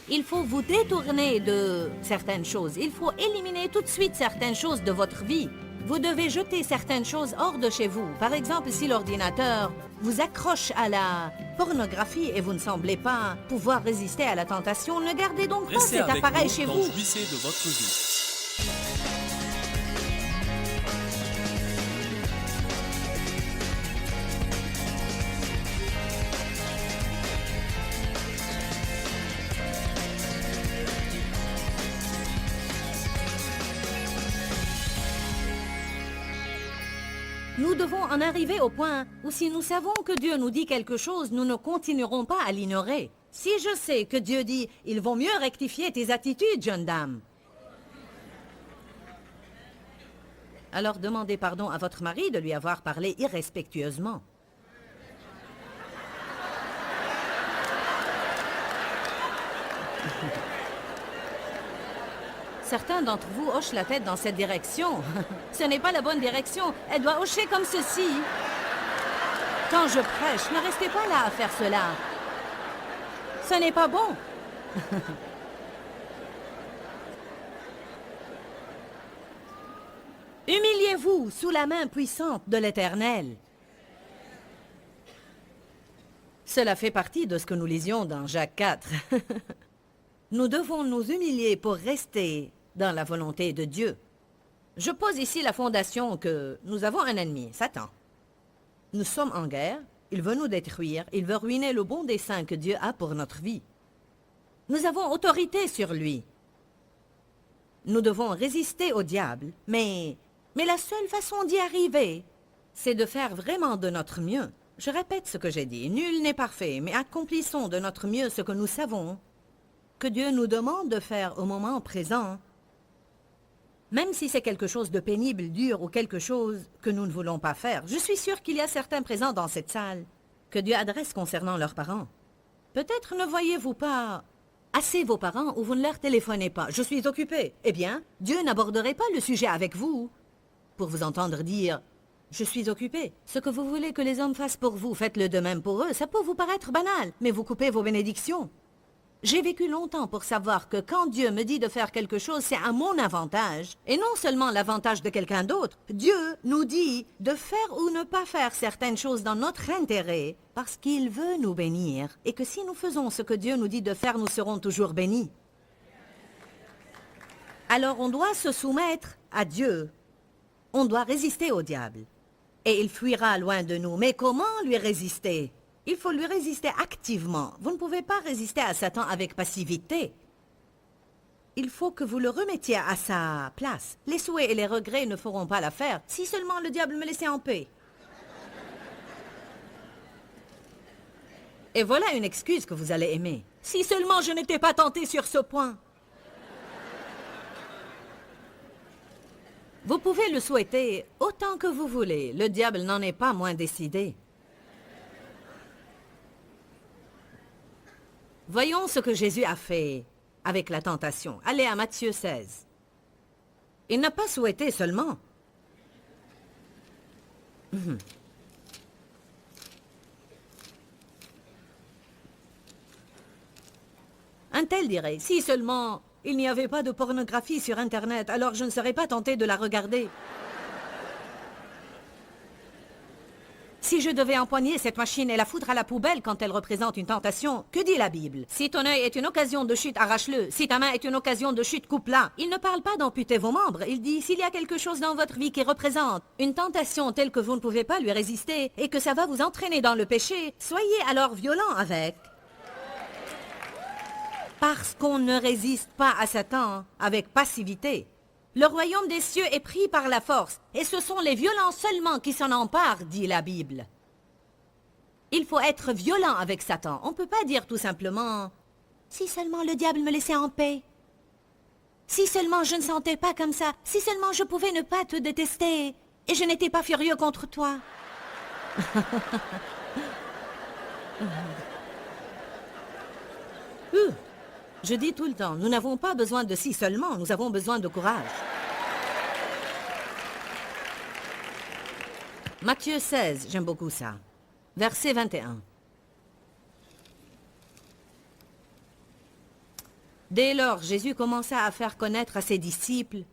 Il faut vous détourner de certaines choses. Il faut éliminer tout de suite certaines choses de votre vie. Vous devez jeter certaines choses hors de chez vous. Par exemple, si l'ordinateur vous accroche à la pornographie et vous ne semblez pas pouvoir résister à la tentation, ne gardez donc pas Restez cet avec appareil nous chez dans vous. Jouissez de votre vie. Nous devons en arriver au point où si nous savons que Dieu nous dit quelque chose, nous ne continuerons pas à l'ignorer. Si je sais que Dieu dit « Il vaut mieux rectifier tes attitudes, jeune dame », alors demandez pardon à votre mari de lui avoir parlé irrespectueusement. Certains d'entre vous hochent la tête dans cette direction. Ce n'est pas la bonne direction. Elle doit hocher comme ceci. Quand je prêche, ne restez pas là à faire cela. Ce n'est pas bon. Humiliez-vous sous la main puissante de l'Éternel. Cela fait partie de ce que nous lisions dans Jacques 4. Nous devons nous humilier pour rester dans la volonté de Dieu. Je pose ici la fondation que nous avons un ennemi, Satan. Nous sommes en guerre, il veut nous détruire, il veut ruiner le bon dessein que Dieu a pour notre vie. Nous avons autorité sur lui. Nous devons résister au diable, mais la seule façon d'y arriver, c'est de faire vraiment de notre mieux. Je répète ce que j'ai dit, nul n'est parfait, mais accomplissons de notre mieux ce que nous savons que Dieu nous demande de faire au moment présent, même si c'est quelque chose de pénible, dur ou quelque chose que nous ne voulons pas faire. Je suis sûre qu'il y a certains présents dans cette salle que Dieu adresse concernant leurs parents. Peut-être ne voyez-vous pas assez vos parents ou vous ne leur téléphonez pas. Je suis occupée. Eh bien, Dieu n'aborderait pas le sujet avec vous pour vous entendre dire « Je suis occupée ». Ce que vous voulez que les hommes fassent pour vous, faites-le de même pour eux. Ça peut vous paraître banal, mais vous coupez vos bénédictions. J'ai vécu longtemps pour savoir que quand Dieu me dit de faire quelque chose, c'est à mon avantage, et non seulement l'avantage de quelqu'un d'autre. Dieu nous dit de faire ou ne pas faire certaines choses dans notre intérêt, parce qu'il veut nous bénir, et que si nous faisons ce que Dieu nous dit de faire, nous serons toujours bénis. Alors on doit se soumettre à Dieu. On doit résister au diable, et il fuira loin de nous. Mais comment lui résister ? Il faut lui résister activement. Vous ne pouvez pas résister à Satan avec passivité. Il faut que vous le remettiez à sa place. Les souhaits et les regrets ne feront pas l'affaire. Si seulement le diable me laissait en paix. Et voilà une excuse que vous allez aimer. Si seulement je n'étais pas tenté sur ce point. Vous pouvez le souhaiter autant que vous voulez. Le diable n'en est pas moins décidé. Voyons ce que Jésus a fait avec la tentation. Allez à Matthieu 16. Il n'a pas souhaité seulement. Un tel dirait, si seulement il n'y avait pas de pornographie sur Internet, alors je ne serais pas tenté de la regarder. Si je devais empoigner cette machine et la foutre à la poubelle quand elle représente une tentation, que dit la Bible? Si ton œil est une occasion de chute, arrache-le. Si ta main est une occasion de chute, coupe-la. Il ne parle pas d'amputer vos membres. Il dit, s'il y a quelque chose dans votre vie qui représente une tentation telle que vous ne pouvez pas lui résister et que ça va vous entraîner dans le péché, soyez alors violent avec. Parce qu'on ne résiste pas à Satan avec passivité. Le royaume des cieux est pris par la force, et ce sont les violents seulement qui s'en emparent, dit la Bible. Il faut être violent avec Satan. On ne peut pas dire tout simplement « Si seulement le diable me laissait en paix. Si seulement je ne sentais pas comme ça. Si seulement je pouvais ne pas te détester. Et je n'étais pas furieux contre toi. » Je dis tout le temps, nous n'avons pas besoin de si seulement, nous avons besoin de courage. Matthieu 16, j'aime beaucoup ça. Verset 21. Dès lors, Jésus commença à faire connaître à ses disciples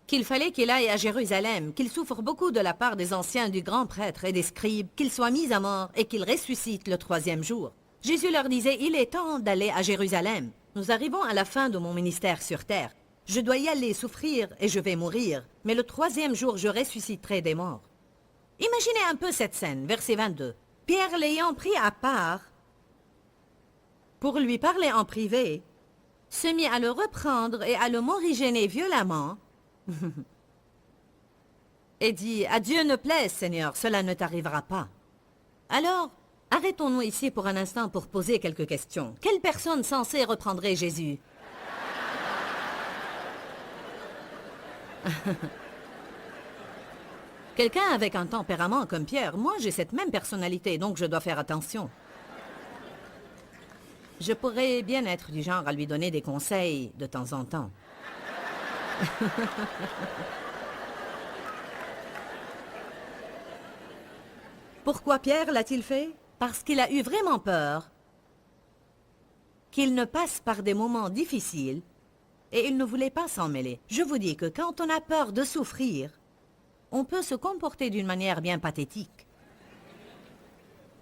qu'il fallait qu'il aille à Jérusalem, qu'il souffre beaucoup de la part des anciens du grand prêtre et des scribes, qu'il soit mis à mort et qu'il ressuscite le 3e jour. Jésus leur disait, il est temps d'aller à Jérusalem. Nous arrivons à la fin de mon ministère sur terre. Je dois y aller souffrir et je vais mourir, mais le 3e jour je ressusciterai des morts. Imaginez un peu cette scène, verset 22. Pierre l'ayant pris à part, pour lui parler en privé, se mit à le reprendre et à le morigéner violemment, et dit, « À Dieu ne plaise, Seigneur, cela ne t'arrivera pas. » Alors, arrêtons-nous ici pour un instant pour poser quelques questions. Quelle personne censée reprendrait Jésus? Quelqu'un avec un tempérament comme Pierre. Moi, j'ai cette même personnalité, donc je dois faire attention. Je pourrais bien être du genre à lui donner des conseils de temps en temps. Pourquoi Pierre l'a-t-il fait? Parce qu'il a eu vraiment peur qu'il ne passe par des moments difficiles et il ne voulait pas s'en mêler. Je vous dis que quand on a peur de souffrir, on peut se comporter d'une manière bien pathétique.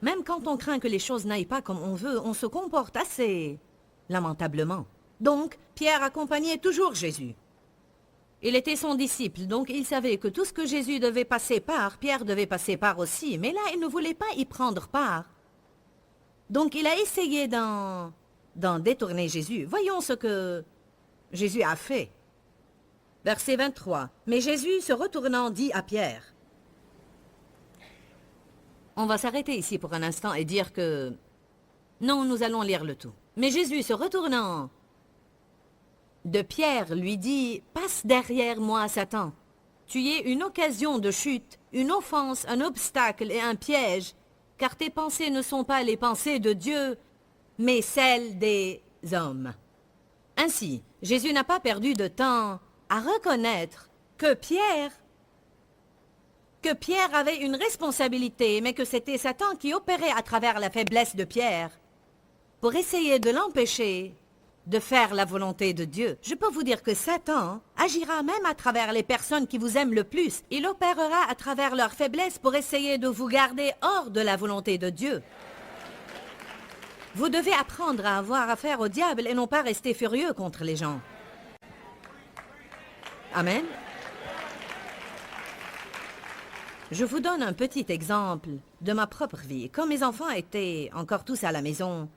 Même quand on craint que les choses n'aillent pas comme on veut, on se comporte assez lamentablement. Donc, Pierre accompagnait toujours Jésus. Il était son disciple, donc il savait que tout ce que Jésus devait passer par, Pierre devait passer par aussi. Mais là, il ne voulait pas y prendre part. Donc, il a essayé d'en détourner Jésus. Voyons ce que Jésus a fait. Verset 23. Mais Jésus, se retournant, dit à Pierre. On va s'arrêter ici pour un instant et dire que... Non, nous allons lire le tout. Mais Jésus, se retournant de Pierre, lui dit, « Passe derrière moi, Satan. Tu es une occasion de chute, une offense, un obstacle et un piège, car tes pensées ne sont pas les pensées de Dieu, mais celles des hommes. » Ainsi, Jésus n'a pas perdu de temps à reconnaître que Pierre avait une responsabilité, mais que c'était Satan qui opérait à travers la faiblesse de Pierre pour essayer de l'empêcher de faire la volonté de Dieu. Je peux vous dire que Satan agira même à travers les personnes qui vous aiment le plus. Il opérera à travers leur faiblesse pour essayer de vous garder hors de la volonté de Dieu. Vous devez apprendre à avoir affaire au diable et non pas rester furieux contre les gens. Amen. Je vous donne un petit exemple de ma propre vie. Quand mes enfants étaient encore tous à la maison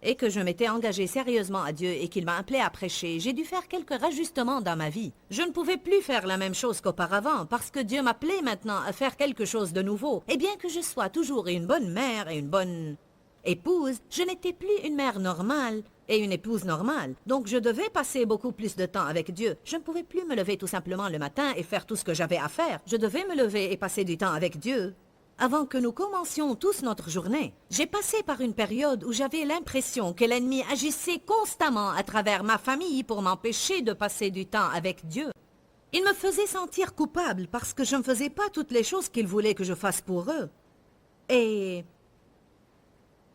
et que je m'étais engagée sérieusement à Dieu et qu'il m'a appelé à prêcher, j'ai dû faire quelques rajustements dans ma vie. Je ne pouvais plus faire la même chose qu'auparavant parce que Dieu m'appelait maintenant à faire quelque chose de nouveau. Et bien que je sois toujours une bonne mère et une bonne épouse, je n'étais plus une mère normale et une épouse normale. Donc je devais passer beaucoup plus de temps avec Dieu. Je ne pouvais plus me lever tout simplement le matin et faire tout ce que j'avais à faire. Je devais me lever et passer du temps avec Dieu avant que nous commencions tous notre journée. J'ai passé par une période où j'avais l'impression que l'ennemi agissait constamment à travers ma famille pour m'empêcher de passer du temps avec Dieu. Il me faisait sentir coupable parce que je ne faisais pas toutes les choses qu'il voulait que je fasse pour eux. Et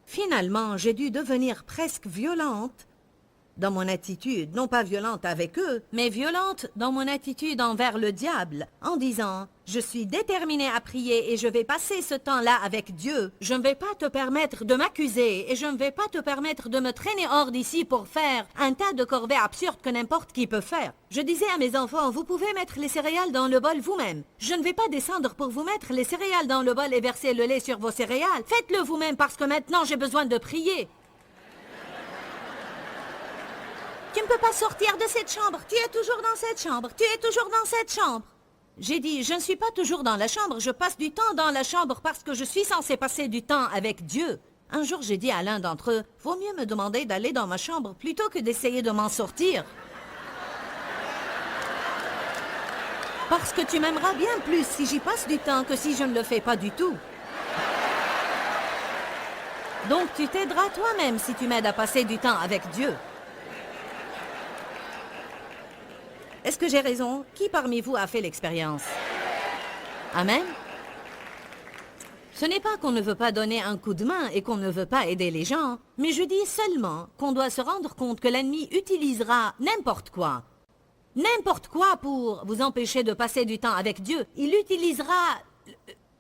finalement, j'ai dû devenir presque violente dans mon attitude, non pas violente avec eux, mais violente dans mon attitude envers le diable, en disant « Je suis déterminée à prier et je vais passer ce temps-là avec Dieu. Je ne vais pas te permettre de m'accuser et je ne vais pas te permettre de me traîner hors d'ici pour faire un tas de corvées absurdes que n'importe qui peut faire. » Je disais à mes enfants « Vous pouvez mettre les céréales dans le bol vous-même. Je ne vais pas descendre pour vous mettre les céréales dans le bol et verser le lait sur vos céréales. Faites-le vous-même parce que maintenant j'ai besoin de prier. » Tu ne peux pas sortir de cette chambre. Tu es toujours dans cette chambre. Tu es toujours dans cette chambre. J'ai dit, je ne suis pas toujours dans la chambre. Je passe du temps dans la chambre parce que je suis censée passer du temps avec Dieu. Un jour, j'ai dit à l'un d'entre eux, vaut mieux me demander d'aller dans ma chambre plutôt que d'essayer de m'en sortir. Parce que tu m'aimeras bien plus si j'y passe du temps que si je ne le fais pas du tout. Donc, tu t'aideras toi-même si tu m'aides à passer du temps avec Dieu. Est-ce que j'ai raison? Qui parmi vous a fait l'expérience? Amen? Ce n'est pas qu'on ne veut pas donner un coup de main et qu'on ne veut pas aider les gens, mais je dis seulement qu'on doit se rendre compte que l'ennemi utilisera n'importe quoi. N'importe quoi pour vous empêcher de passer du temps avec Dieu. Il utilisera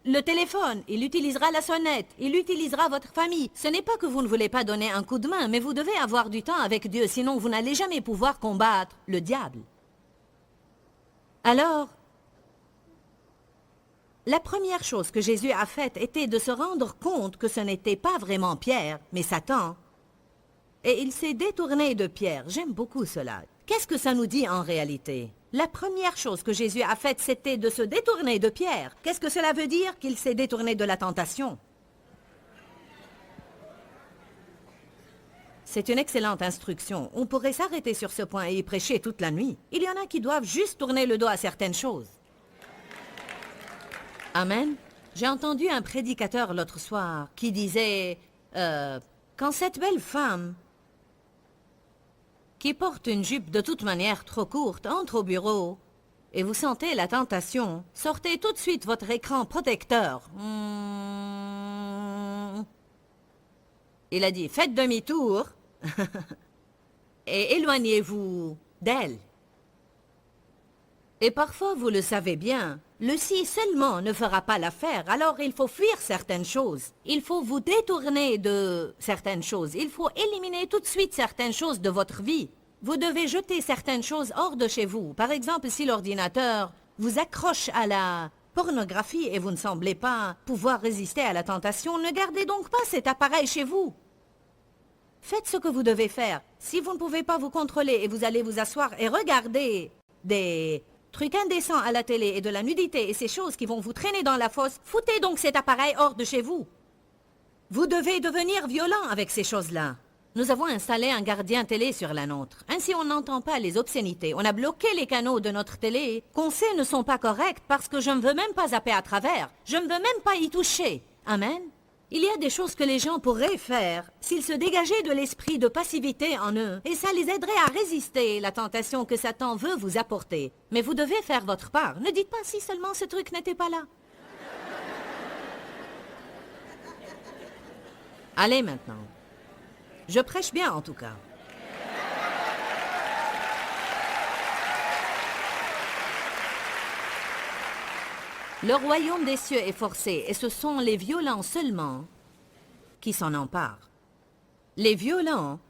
le téléphone, il utilisera la sonnette, il utilisera votre famille. Ce n'est pas que vous ne voulez pas donner un coup de main, mais vous devez avoir du temps avec Dieu, sinon vous n'allez jamais pouvoir combattre le diable. Alors, la première chose que Jésus a faite était de se rendre compte que ce n'était pas vraiment Pierre, mais Satan. Et il s'est détourné de Pierre. J'aime beaucoup cela. Qu'est-ce que ça nous dit en réalité? La première chose que Jésus a faite, c'était de se détourner de Pierre. Qu'est-ce que cela veut dire? Qu'il s'est détourné de la tentation. C'est une excellente instruction. On pourrait s'arrêter sur ce point et y prêcher toute la nuit. Il y en a qui doivent juste tourner le dos à certaines choses. Amen. J'ai entendu un prédicateur l'autre soir qui disait quand cette belle femme qui porte une jupe de toute manière trop courte entre au bureau et vous sentez la tentation, sortez tout de suite votre écran protecteur. Il a dit, faites demi-tour et éloignez-vous d'elle. Et parfois, vous le savez bien, le si seulement ne fera pas l'affaire, alors il faut fuir certaines choses. Il faut vous détourner de certaines choses. Il faut éliminer tout de suite certaines choses de votre vie. Vous devez jeter certaines choses hors de chez vous. Par exemple, si l'ordinateur vous accroche à la pornographie et vous ne semblez pas pouvoir résister à la tentation, ne gardez donc pas cet appareil chez vous. Faites ce que vous devez faire. Si vous ne pouvez pas vous contrôler et vous allez vous asseoir et regarder des trucs indécents à la télé et de la nudité et ces choses qui vont vous traîner dans la fosse, foutez donc cet appareil hors de chez vous. Vous devez devenir violent avec ces choses-là. Nous avons installé un gardien télé sur la nôtre. Ainsi, on n'entend pas les obscénités. On a bloqué les canaux de notre télé qu'on sait ne sont pas corrects parce que je ne veux même pas zapper à travers. Je ne veux même pas y toucher. Amen. Il y a des choses que les gens pourraient faire s'ils se dégageaient de l'esprit de passivité en eux, et ça les aiderait à résister la tentation que Satan veut vous apporter. Mais vous devez faire votre part. Ne dites pas si seulement ce truc n'était pas là. Allez maintenant. Je prêche bien en tout cas. Le royaume des cieux est forcé, et ce sont les violents seulement qui s'en emparent. Les violents,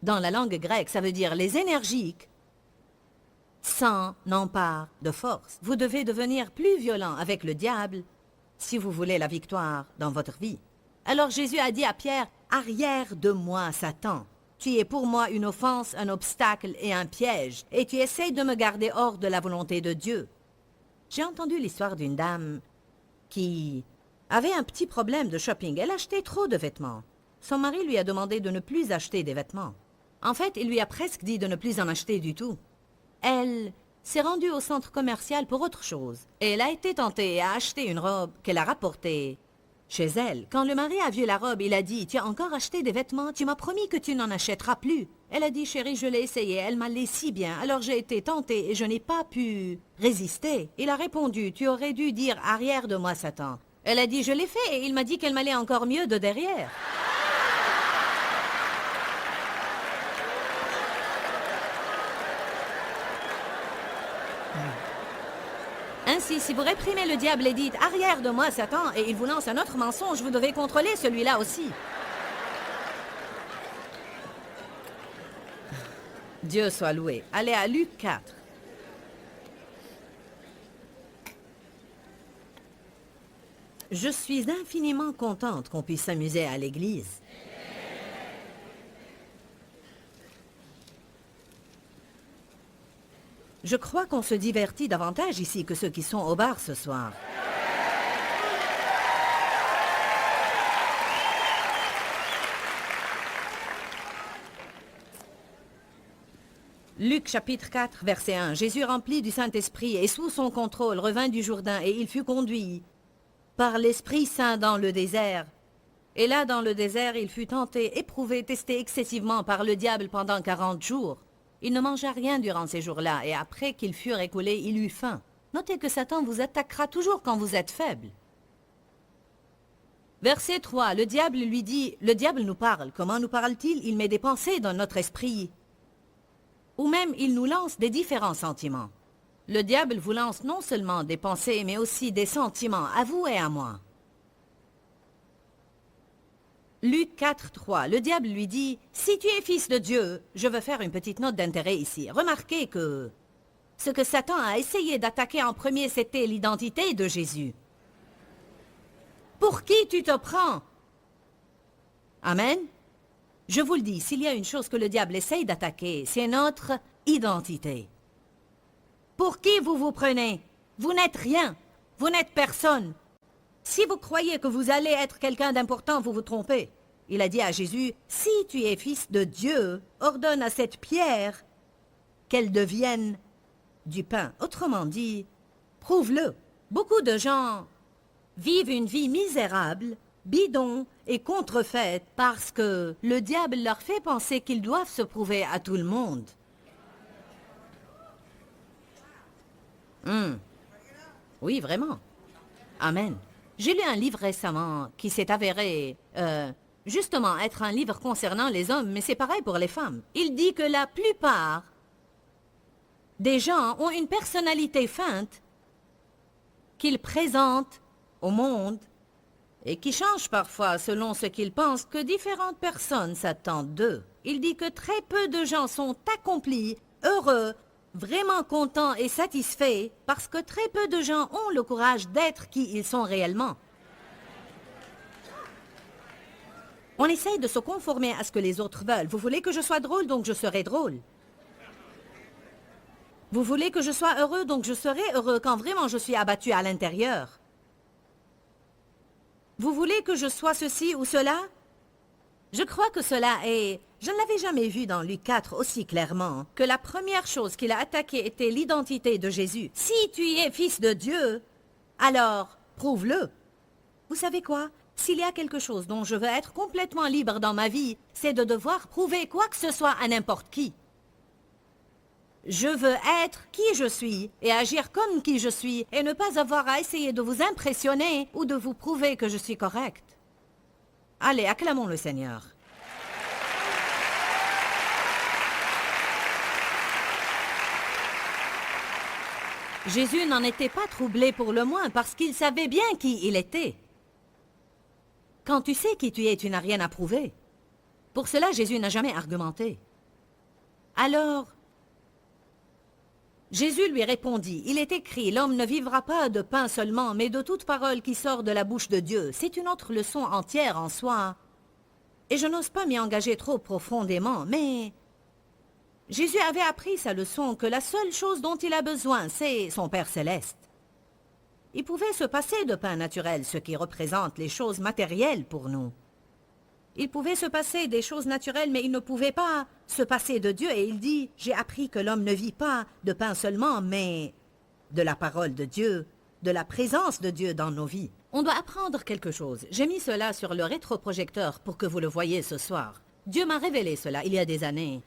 dans la langue grecque, ça veut dire les énergiques, s'en emparent de force. Vous devez devenir plus violent avec le diable si vous voulez la victoire dans votre vie. Alors Jésus a dit à Pierre, « Arrière de moi, Satan. Tu es pour moi une offense, un obstacle et un piège, et tu essaies de me garder hors de la volonté de Dieu. » J'ai entendu l'histoire d'une dame qui avait un petit problème de shopping. Elle achetait trop de vêtements. Son mari lui a demandé de ne plus acheter des vêtements. En fait, il lui a presque dit de ne plus en acheter du tout. Elle s'est rendue au centre commercial pour autre chose. Et elle a été tentée à acheter une robe qu'elle a rapportée chez elle. Quand le mari a vu la robe, il a dit « Tu as encore acheté des vêtements? Tu m'as promis que tu n'en achèteras plus. » Elle a dit « Chérie, je l'ai essayé, elle m'allait si bien. Alors j'ai été tentée et je n'ai pas pu résister. » Il a répondu « Tu aurais dû dire « Arrière de moi, Satan. » Elle a dit « Je l'ai fait et il m'a dit qu'elle m'allait encore mieux de derrière. » Ainsi, si vous réprimez le diable et dites « Arrière de moi, Satan » et il vous lance un autre mensonge, vous devez contrôler celui-là aussi. Dieu soit loué. Allez à Luc 4. Je suis infiniment contente qu'on puisse s'amuser à l'église. Je crois qu'on se divertit davantage ici que ceux qui sont au bar ce soir. Luc chapitre 4, verset 1. Jésus rempli du Saint-Esprit et sous son contrôle revint du Jourdain et il fut conduit par l'Esprit Saint dans le désert. Et là, dans le désert, il fut tenté, éprouvé, testé excessivement par le diable pendant 40 jours. Il ne mangea rien durant ces jours-là, et après qu'ils furent écoulés, il eut faim. Notez que Satan vous attaquera toujours quand vous êtes faible. Verset 3, le diable lui dit, le diable nous parle. Comment nous parle-t-il? Il met des pensées dans notre esprit. Ou même, il nous lance des différents sentiments. Le diable vous lance non seulement des pensées, mais aussi des sentiments, à vous et à moi. Luc 4, 3, le diable lui dit, « Si tu es fils de Dieu, je veux faire une petite note d'intérêt ici. Remarquez que ce que Satan a essayé d'attaquer en premier, c'était l'identité de Jésus. Pour qui tu te prends? Amen. Je vous le dis, s'il y a une chose que le diable essaye d'attaquer, c'est notre identité. Pour qui vous vous prenez? Vous n'êtes rien. Vous n'êtes personne. Si vous croyez que vous allez être quelqu'un d'important, vous vous trompez. Il a dit à Jésus, « Si tu es fils de Dieu, ordonne à cette pierre qu'elle devienne du pain. » Autrement dit, prouve-le. Beaucoup de gens vivent une vie misérable, bidon et contrefaite parce que le diable leur fait penser qu'ils doivent se prouver à tout le monde. Oui, vraiment. Amen. J'ai lu un livre récemment qui s'est avéré, justement, être un livre concernant les hommes, mais c'est pareil pour les femmes. Il dit que la plupart des gens ont une personnalité feinte qu'ils présentent au monde et qui change parfois selon ce qu'ils pensent que différentes personnes s'attendent d'eux. Il dit que très peu de gens sont accomplis, heureux, vraiment contents et satisfaits parce que très peu de gens ont le courage d'être qui ils sont réellement. On essaye de se conformer à ce que les autres veulent. Vous voulez que je sois drôle, donc je serai drôle. Vous voulez que je sois heureux, donc je serai heureux quand vraiment je suis abattu à l'intérieur. Vous voulez que je sois ceci ou cela? Je crois que cela est... Je ne l'avais jamais vu dans Luc 4 aussi clairement, que la première chose qu'il a attaquée était l'identité de Jésus. Si tu es fils de Dieu, alors prouve-le. Vous savez quoi? S'il y a quelque chose dont je veux être complètement libre dans ma vie, c'est de devoir prouver quoi que ce soit à n'importe qui. Je veux être qui je suis et agir comme qui je suis et ne pas avoir à essayer de vous impressionner ou de vous prouver que je suis correct. Allez, acclamons le Seigneur. Jésus n'en était pas troublé pour le moins parce qu'il savait bien qui il était. Quand tu sais qui tu es, tu n'as rien à prouver. Pour cela, Jésus n'a jamais argumenté. Alors, Jésus lui répondit, « Il est écrit, l'homme ne vivra pas de pain seulement, mais de toute parole qui sort de la bouche de Dieu. » C'est une autre leçon entière en soi. Et je n'ose pas m'y engager trop profondément, mais Jésus avait appris sa leçon que la seule chose dont il a besoin, c'est son Père céleste. Il pouvait se passer de pain naturel, ce qui représente les choses matérielles pour nous. Il pouvait se passer des choses naturelles, mais il ne pouvait pas se passer de Dieu. Et il dit, j'ai appris que l'homme ne vit pas de pain seulement, mais de la parole de Dieu, de la présence de Dieu dans nos vies. On doit apprendre quelque chose. J'ai mis cela sur le rétroprojecteur pour que vous le voyez ce soir. Dieu m'a révélé cela il y a des années.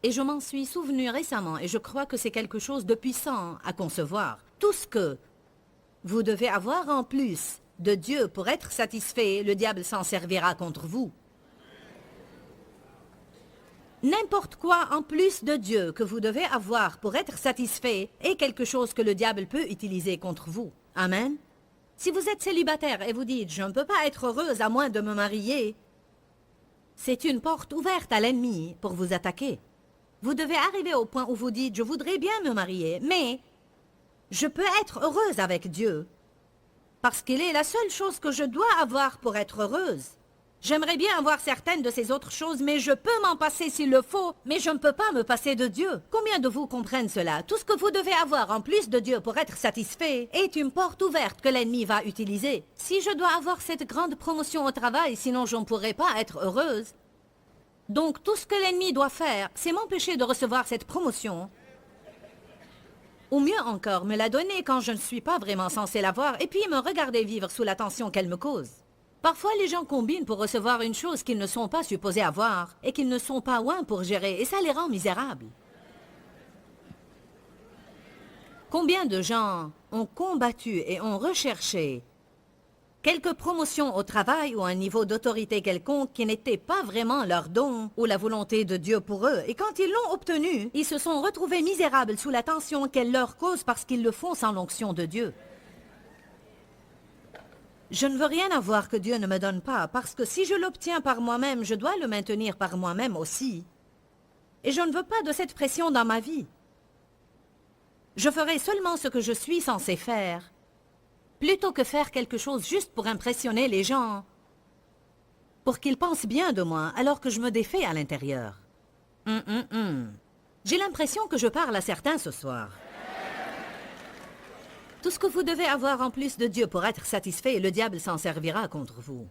Et je m'en suis souvenu récemment et je crois que c'est quelque chose de puissant à concevoir. Tout ce que vous devez avoir en plus de Dieu pour être satisfait, le diable s'en servira contre vous. N'importe quoi en plus de Dieu que vous devez avoir pour être satisfait est quelque chose que le diable peut utiliser contre vous. Amen. Si vous êtes célibataire et vous dites « Je ne peux pas être heureuse à moins de me marier », c'est une porte ouverte à l'ennemi pour vous attaquer. Vous devez arriver au point où vous dites « Je voudrais bien me marier, mais je peux être heureuse avec Dieu parce qu'il est la seule chose que je dois avoir pour être heureuse. » J'aimerais bien avoir certaines de ces autres choses, mais je peux m'en passer s'il le faut, mais je ne peux pas me passer de Dieu. Combien de vous comprennent cela? Tout ce que vous devez avoir en plus de Dieu pour être satisfait est une porte ouverte que l'ennemi va utiliser. Si je dois avoir cette grande promotion au travail, sinon je ne pourrai pas être heureuse. Donc tout ce que l'ennemi doit faire, c'est m'empêcher de recevoir cette promotion. Ou mieux encore, me la donner quand je ne suis pas vraiment censé l'avoir, et puis me regarder vivre sous la tension qu'elle me cause. Parfois, les gens combinent pour recevoir une chose qu'ils ne sont pas supposés avoir et qu'ils ne sont pas loin pour gérer, et ça les rend misérables. Combien de gens ont combattu et ont recherché Quelques promotions au travail ou un niveau d'autorité quelconque qui n'était pas vraiment leur don ou la volonté de Dieu pour eux. Et quand ils l'ont obtenu, ils se sont retrouvés misérables sous la tension qu'elle leur cause parce qu'ils le font sans l'onction de Dieu. Je ne veux rien avoir que Dieu ne me donne pas, parce que si je l'obtiens par moi-même, je dois le maintenir par moi-même aussi. Et je ne veux pas de cette pression dans ma vie. Je ferai seulement ce que je suis censé faire, plutôt que faire quelque chose juste pour impressionner les gens, pour qu'ils pensent bien de moi, alors que je me défais à l'intérieur. J'ai l'impression que je parle à certains ce soir. Tout ce que vous devez avoir en plus de Dieu pour être satisfait, le diable s'en servira contre vous.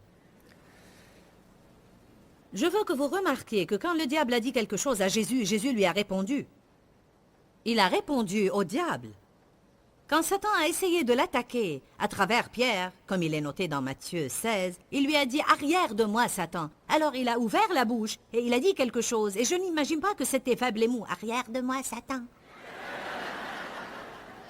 Je veux que vous remarquiez que quand le diable a dit quelque chose à Jésus, Jésus lui a répondu. Il a répondu au diable. Quand Satan a essayé de l'attaquer à travers Pierre, comme il est noté dans Matthieu 16, il lui a dit « Arrière de moi, Satan ». Alors il a ouvert la bouche et il a dit quelque chose, et je n'imagine pas que c'était faible et mou. « Arrière de moi, Satan ».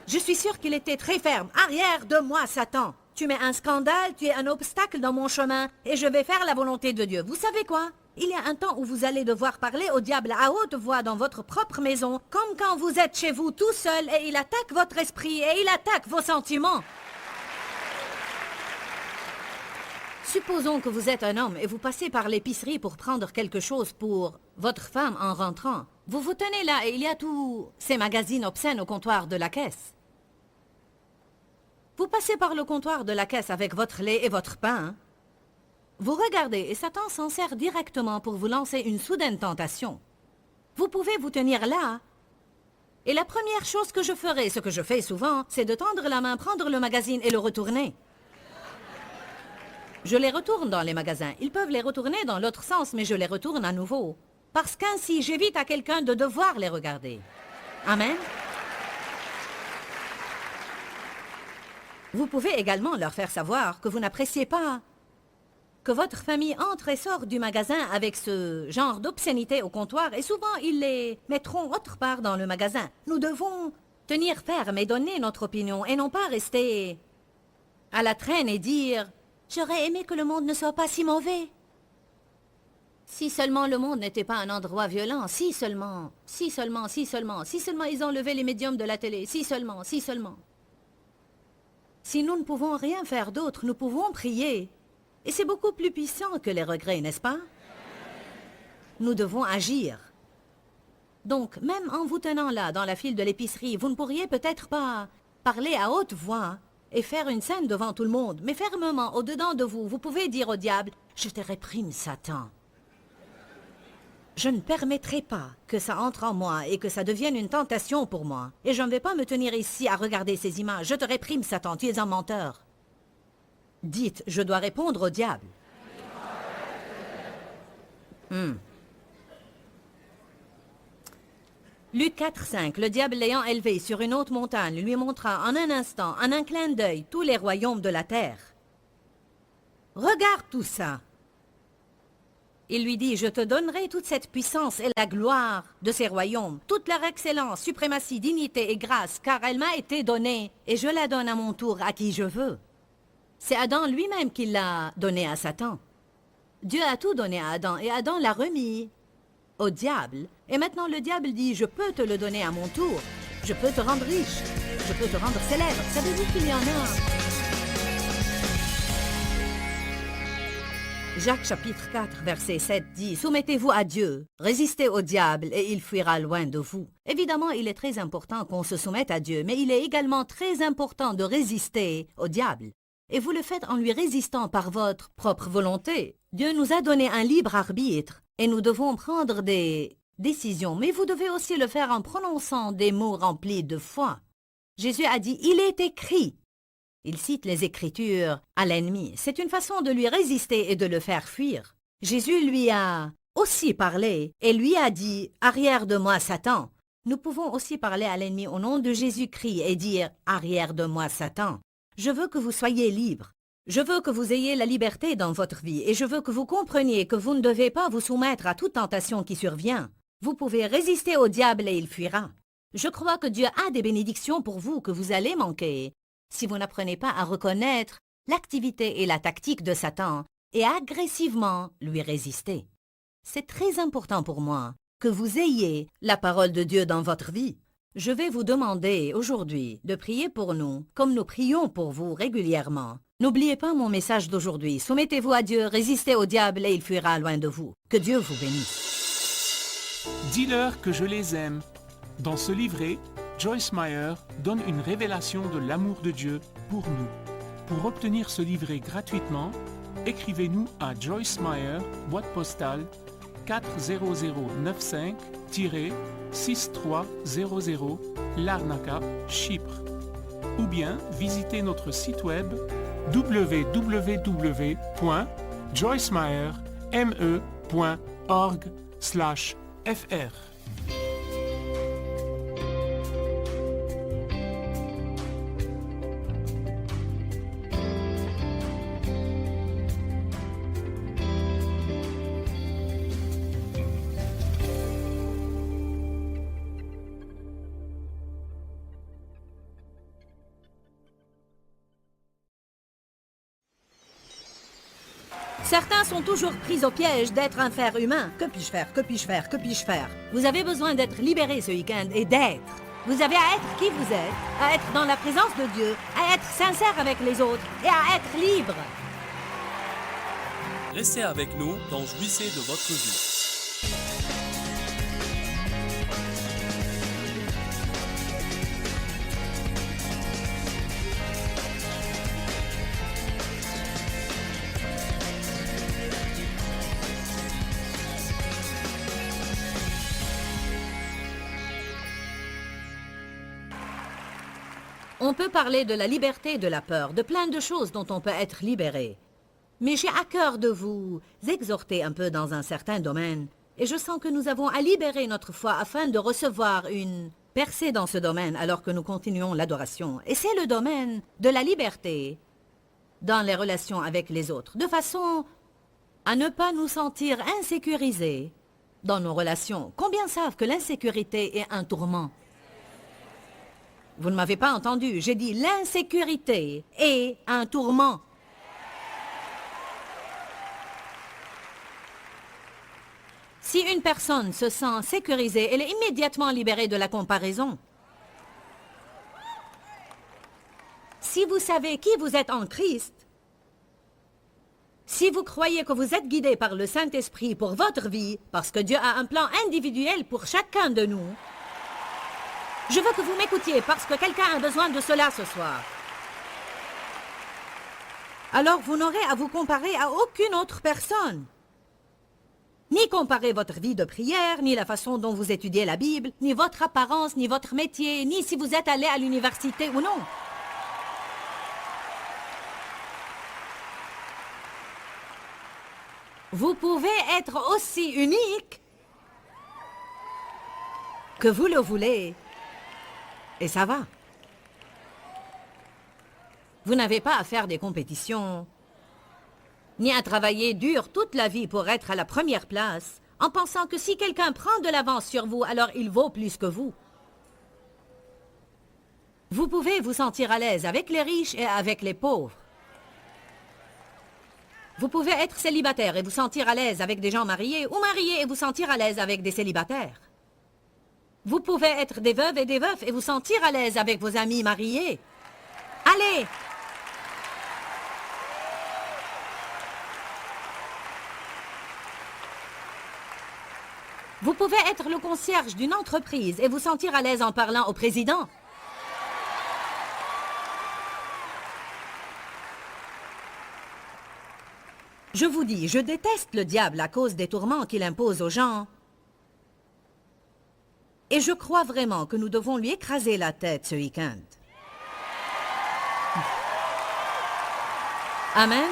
Je suis sûre qu'il était très ferme. « Arrière de moi, Satan ! Tu mets un scandale, tu es un obstacle dans mon chemin, et je vais faire la volonté de Dieu. Vous savez quoi? Il y a un temps où vous allez devoir parler au diable à haute voix dans votre propre maison, comme quand vous êtes chez vous tout seul et il attaque votre esprit et il attaque vos sentiments. Supposons que vous êtes un homme et vous passez par l'épicerie pour prendre quelque chose pour votre femme en rentrant. Vous vous tenez là et il y a tous ces magazines obscènes au comptoir de la caisse. Vous passez par le comptoir de la caisse avec votre lait et votre pain. Vous regardez et Satan s'en sert directement pour vous lancer une soudaine tentation. Vous pouvez vous tenir là. Et la première chose que je ferai, ce que je fais souvent, c'est de tendre la main, prendre le magazine et le retourner. Je les retourne dans les magasins. Ils peuvent les retourner dans l'autre sens, mais je les retourne à nouveau. Parce qu'ainsi, j'évite à quelqu'un de devoir les regarder. Amen. Vous pouvez également leur faire savoir que vous n'appréciez pas que votre famille entre et sort du magasin avec ce genre d'obscénité au comptoir et souvent ils les mettront autre part dans le magasin. Nous devons tenir ferme et donner notre opinion et non pas rester à la traîne et dire « J'aurais aimé que le monde ne soit pas si mauvais. Si seulement le monde n'était pas un endroit violent, si seulement ils enlevaient les médiums de la télé, si seulement. Si nous ne pouvons rien faire d'autre, nous pouvons prier. Et c'est beaucoup plus puissant que les regrets, n'est-ce pas? Nous devons agir. Donc, même en vous tenant là, dans la file de l'épicerie, vous ne pourriez peut-être pas parler à haute voix et faire une scène devant tout le monde, mais fermement, au-dedans de vous, vous pouvez dire au diable, « Je te réprime, Satan. Je ne permettrai pas que ça entre en moi et que ça devienne une tentation pour moi. Et je ne vais pas me tenir ici à regarder ces images. Je te réprime, Satan, tu es un menteur. » Dites, je dois répondre au diable. Luc 4, 5. Le diable l'ayant élevé sur une haute montagne lui montra en un instant, en un clin d'œil, tous les royaumes de la terre. Regarde tout ça. Il lui dit, je te donnerai toute cette puissance et la gloire de ces royaumes, toute leur excellence, suprématie, dignité et grâce, car elle m'a été donnée, et je la donne à mon tour à qui je veux. C'est Adam lui-même qui l'a donné à Satan. Dieu a tout donné à Adam, et Adam l'a remis au diable. Et maintenant le diable dit, je peux te le donner à mon tour. Je peux te rendre riche. Je peux te rendre célèbre. Savez-vous qu'il y en a? Jacques chapitre 4, verset 7 dit, « Soumettez-vous à Dieu, résistez au diable et il fuira loin de vous. » Évidemment, il est très important qu'on se soumette à Dieu, mais il est également très important de résister au diable. Et vous le faites en lui résistant par votre propre volonté. Dieu nous a donné un libre arbitre et nous devons prendre des décisions, mais vous devez aussi le faire en prononçant des mots remplis de foi. Jésus a dit, « Il est écrit ». Il cite les Écritures à l'ennemi. C'est une façon de lui résister et de le faire fuir. Jésus lui a aussi parlé et lui a dit « Arrière de moi, Satan ». Nous pouvons aussi parler à l'ennemi au nom de Jésus-Christ et dire « Arrière de moi, Satan ». Je veux que vous soyez libres. Je veux que vous ayez la liberté dans votre vie et je veux que vous compreniez que vous ne devez pas vous soumettre à toute tentation qui survient. Vous pouvez résister au diable et il fuira. Je crois que Dieu a des bénédictions pour vous que vous allez manquer. Si vous n'apprenez pas à reconnaître l'activité et la tactique de Satan et agressivement lui résister. C'est très important pour moi que vous ayez la parole de Dieu dans votre vie. Je vais vous demander aujourd'hui de prier pour nous comme nous prions pour vous régulièrement. N'oubliez pas mon message d'aujourd'hui. Soumettez-vous à Dieu, résistez au diable et il fuira loin de vous. Que Dieu vous bénisse. Dis-leur que je les aime. Dans ce livret, Joyce Meyer donne une révélation de l'amour de Dieu pour nous. Pour obtenir ce livret gratuitement, écrivez-nous à Joyce Meyer, boîte postale 40095-6300 Larnaca, Chypre. Ou bien visitez notre site web www.joycemeyer.org/fr. Certains sont toujours pris au piège d'être un fer humain. Que puis-je faire? Que puis-je faire? Que puis-je faire? Vous avez besoin d'être libéré ce week-end et d'être. Vous avez à être qui vous êtes, à être dans la présence de Dieu, à être sincère avec les autres et à être libre. Restez avec nous dans Jouissez de votre vie. On peut parler de la liberté de la peur, de plein de choses dont on peut être libéré. Mais j'ai à cœur de vous exhorter un peu dans un certain domaine, et je sens que nous avons à libérer notre foi afin de recevoir une percée dans ce domaine alors que nous continuons l'adoration. Et c'est le domaine de la liberté dans les relations avec les autres, de façon à ne pas nous sentir insécurisés dans nos relations. Combien savent que l'insécurité est un tourment? Vous ne m'avez pas entendu, j'ai dit l'insécurité est un tourment. Si une personne se sent sécurisée, elle est immédiatement libérée de la comparaison. Si vous savez qui vous êtes en Christ, si vous croyez que vous êtes guidé par le Saint-Esprit pour votre vie, parce que Dieu a un plan individuel pour chacun de nous, je veux que vous m'écoutiez parce que quelqu'un a besoin de cela ce soir. Alors vous n'aurez à vous comparer à aucune autre personne. Ni comparer votre vie de prière, ni la façon dont vous étudiez la Bible, ni votre apparence, ni votre métier, ni si vous êtes allé à l'université ou non. Vous pouvez être aussi unique que vous le voulez. Et ça va. Vous n'avez pas à faire des compétitions, ni à travailler dur toute la vie pour être à la première place, en pensant que si quelqu'un prend de l'avance sur vous, alors il vaut plus que vous. Vous pouvez vous sentir à l'aise avec les riches et avec les pauvres. Vous pouvez être célibataire et vous sentir à l'aise avec des gens mariés, ou mariés et vous sentir à l'aise avec des célibataires. Vous pouvez être des veuves et des veufs et vous sentir à l'aise avec vos amis mariés. Allez! Vous pouvez être le concierge d'une entreprise et vous sentir à l'aise en parlant au président. Je vous dis, je déteste le diable à cause des tourments qu'il impose aux gens. Et je crois vraiment que nous devons lui écraser la tête ce week-end. Amen.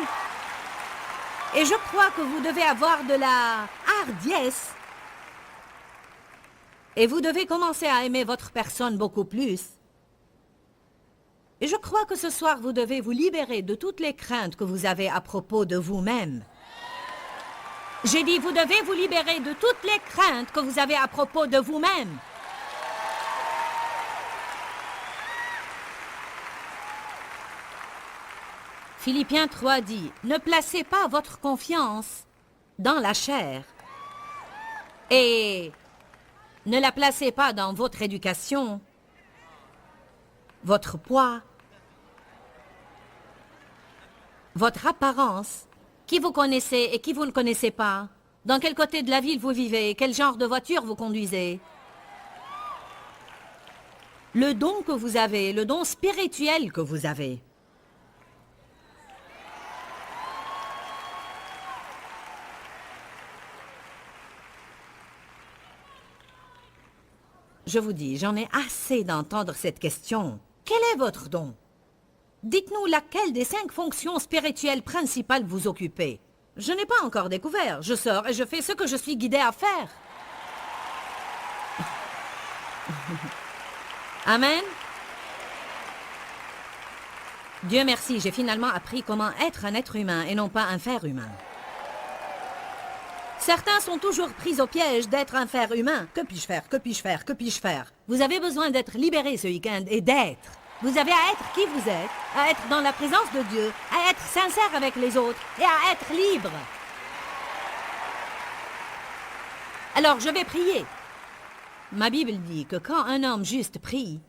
Et je crois que vous devez avoir de la hardiesse. Et vous devez commencer à aimer votre personne beaucoup plus. Et je crois que ce soir, vous devez vous libérer de toutes les craintes que vous avez à propos de vous-même. J'ai dit, vous devez vous libérer de toutes les craintes que vous avez à propos de vous-même. Philippiens 3 dit, « Ne placez pas votre confiance dans la chair et ne la placez pas dans votre éducation, votre poids, votre apparence, qui vous connaissez et qui vous ne connaissez pas, dans quel côté de la ville vous vivez, quel genre de voiture vous conduisez. Le don que vous avez, le don spirituel que vous avez. Je vous dis, j'en ai assez d'entendre cette question. Quel est votre don? Dites-nous laquelle des 5 fonctions spirituelles principales vous occupez. Je n'ai pas encore découvert. Je sors et je fais ce que je suis guidé à faire. Amen. Dieu merci, j'ai finalement appris comment être un être humain et non pas un fer humain. Certains sont toujours pris au piège d'être un fer humain. Que puis-je faire? Que puis-je faire? Que puis-je faire? Vous avez besoin d'être libéré ce week-end et d'être. Vous avez à être qui vous êtes, à être dans la présence de Dieu, à être sincère avec les autres et à être libre. Alors je vais prier. Ma Bible dit que quand un homme juste prie,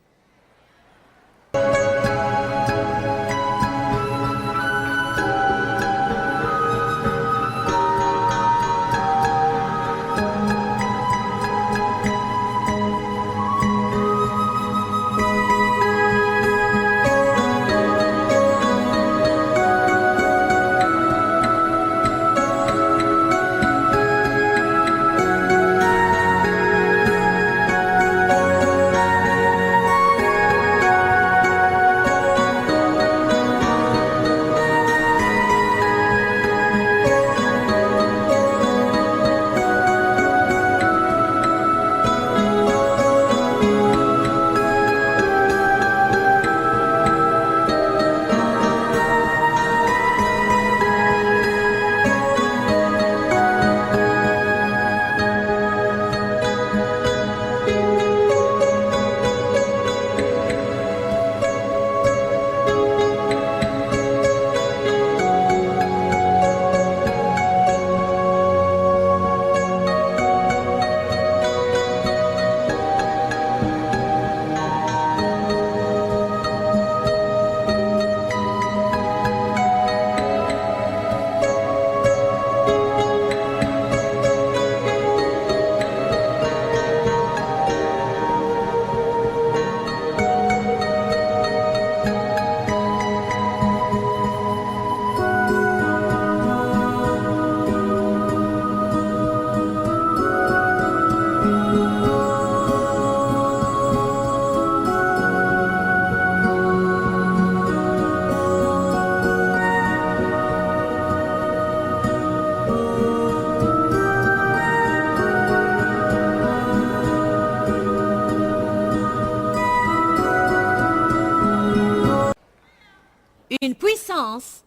une puissance,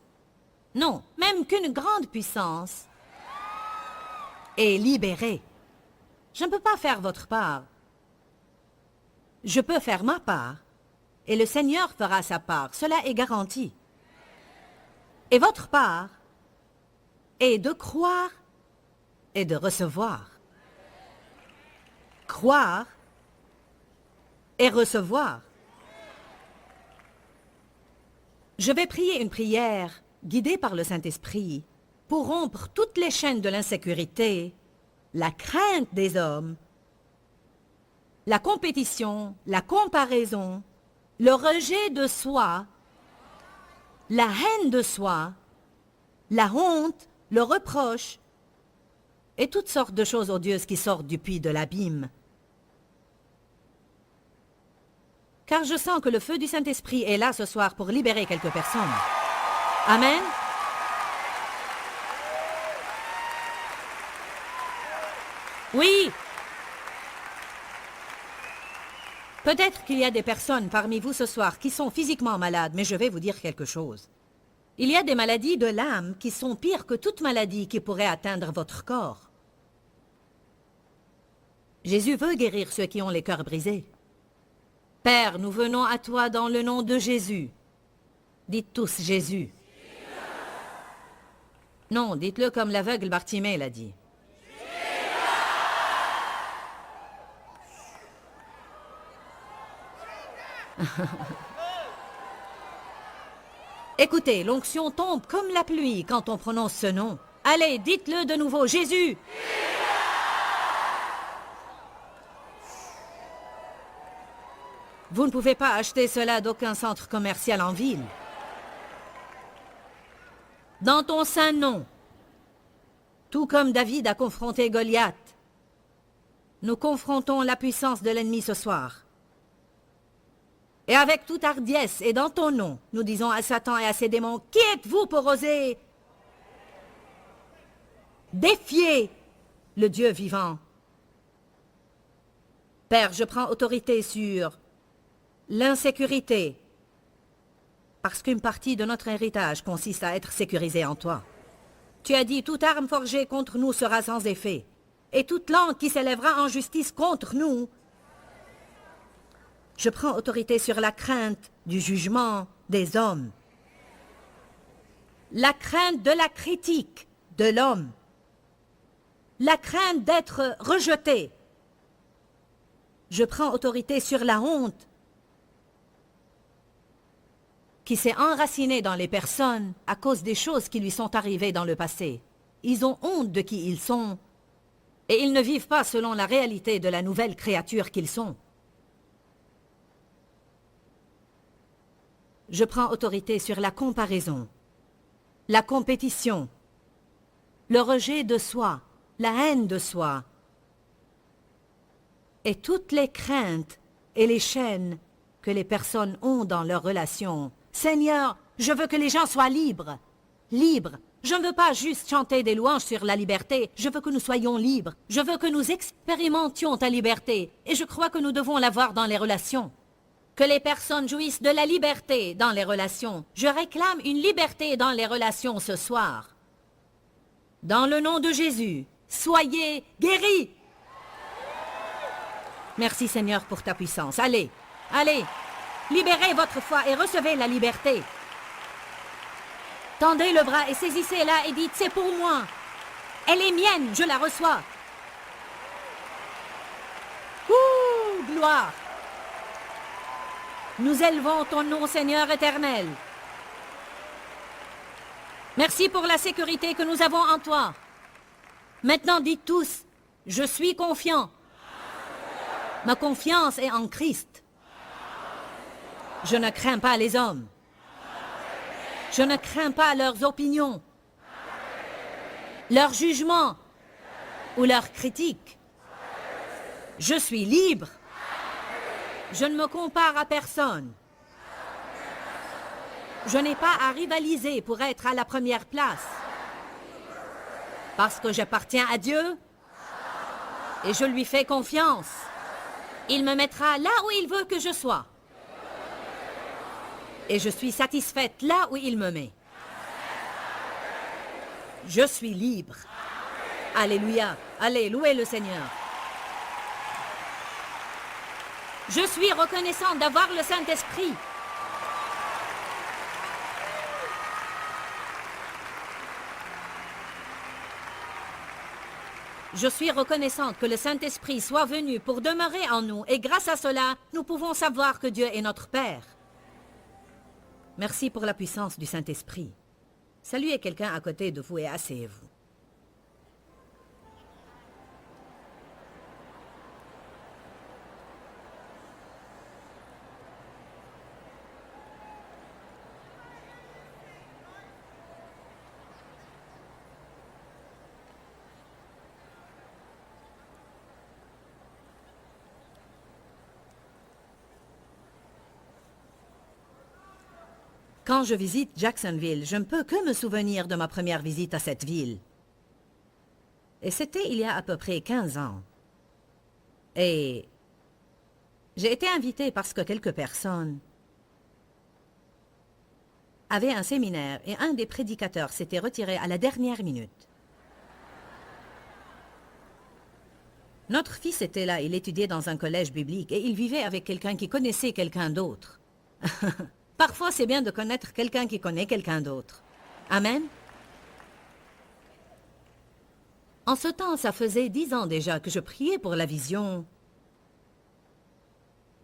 non, même qu'une grande puissance, est libérée. Je ne peux pas faire votre part. Je peux faire ma part, et le Seigneur fera sa part. Cela est garanti. Et votre part est de croire et de recevoir. Croire et recevoir. Je vais prier une prière guidée par le Saint-Esprit pour rompre toutes les chaînes de l'insécurité, la crainte des hommes, la compétition, la comparaison, le rejet de soi, la haine de soi, la honte, le reproche et toutes sortes de choses odieuses qui sortent du puits de l'abîme. Car je sens que le feu du Saint-Esprit est là ce soir pour libérer quelques personnes. Amen. Oui. Peut-être qu'il y a des personnes parmi vous ce soir qui sont physiquement malades, mais je vais vous dire quelque chose. Il y a des maladies de l'âme qui sont pires que toute maladie qui pourrait atteindre votre corps. Jésus veut guérir ceux qui ont les cœurs brisés. Père, nous venons à toi dans le nom de Jésus. Dites tous Jésus. Non, dites-le comme l'aveugle Bartimée l'a dit. Écoutez, l'onction tombe comme la pluie quand on prononce ce nom. Allez, dites-le de nouveau, Jésus! Vous ne pouvez pas acheter cela d'aucun centre commercial en ville. Dans ton saint nom, tout comme David a confronté Goliath, nous confrontons la puissance de l'ennemi ce soir. Et avec toute hardiesse et dans ton nom, nous disons à Satan et à ses démons, qui êtes-vous pour oser défier le Dieu vivant? Père, je prends autorité sur l'insécurité, parce qu'une partie de notre héritage consiste à être sécurisé en toi. Tu as dit, toute arme forgée contre nous sera sans effet, et toute langue qui s'élèvera en justice contre nous. Je prends autorité sur la crainte du jugement des hommes, la crainte de la critique de l'homme, la crainte d'être rejeté. Je prends autorité sur la honte qui s'est enracinée dans les personnes à cause des choses qui lui sont arrivées dans le passé. Ils ont honte de qui ils sont et ils ne vivent pas selon la réalité de la nouvelle créature qu'ils sont. Je prends autorité sur la comparaison, la compétition, le rejet de soi, la haine de soi, et toutes les craintes et les chaînes que les personnes ont dans leurs relations. Seigneur, je veux que les gens soient libres. Libres. Je ne veux pas juste chanter des louanges sur la liberté. Je veux que nous soyons libres. Je veux que nous expérimentions ta liberté. Et je crois que nous devons l'avoir dans les relations. Que les personnes jouissent de la liberté dans les relations. Je réclame une liberté dans les relations ce soir. Dans le nom de Jésus, soyez guéris. Merci Seigneur pour ta puissance. Allez, allez, libérez votre foi et recevez la liberté. Tendez le bras et saisissez-la et dites, c'est pour moi. Elle est mienne, je la reçois. Ouh, gloire. Nous élevons ton nom, Seigneur éternel. Merci pour la sécurité que nous avons en toi. Maintenant, dites tous, je suis confiant. Ma confiance est en Christ. Je ne crains pas les hommes. Je ne crains pas leurs opinions, leurs jugements ou leurs critiques. Je suis libre. Je ne me compare à personne. Je n'ai pas à rivaliser pour être à la première place. Parce que j'appartiens à Dieu et je lui fais confiance. Il me mettra là où il veut que je sois. Et je suis satisfaite là où il me met. Je suis libre. Alléluia. Allez, louez le Seigneur. Je suis reconnaissante d'avoir le Saint-Esprit. Je suis reconnaissante que le Saint-Esprit soit venu pour demeurer en nous et grâce à cela, nous pouvons savoir que Dieu est notre Père. Merci pour la puissance du Saint-Esprit. Saluez quelqu'un à côté de vous et asseyez-vous. Quand je visite Jacksonville, je ne peux que me souvenir de ma première visite à cette ville. Et c'était il y a à peu près 15 ans. Et j'ai été invitée parce que quelques personnes avaient un séminaire et un des prédicateurs s'était retiré à la dernière minute. Notre fils était là, il étudiait dans un collège biblique et il vivait avec quelqu'un qui connaissait quelqu'un d'autre. Parfois, c'est bien de connaître quelqu'un qui connaît quelqu'un d'autre. Amen. En ce temps, ça faisait 10 ans déjà que je priais pour la vision.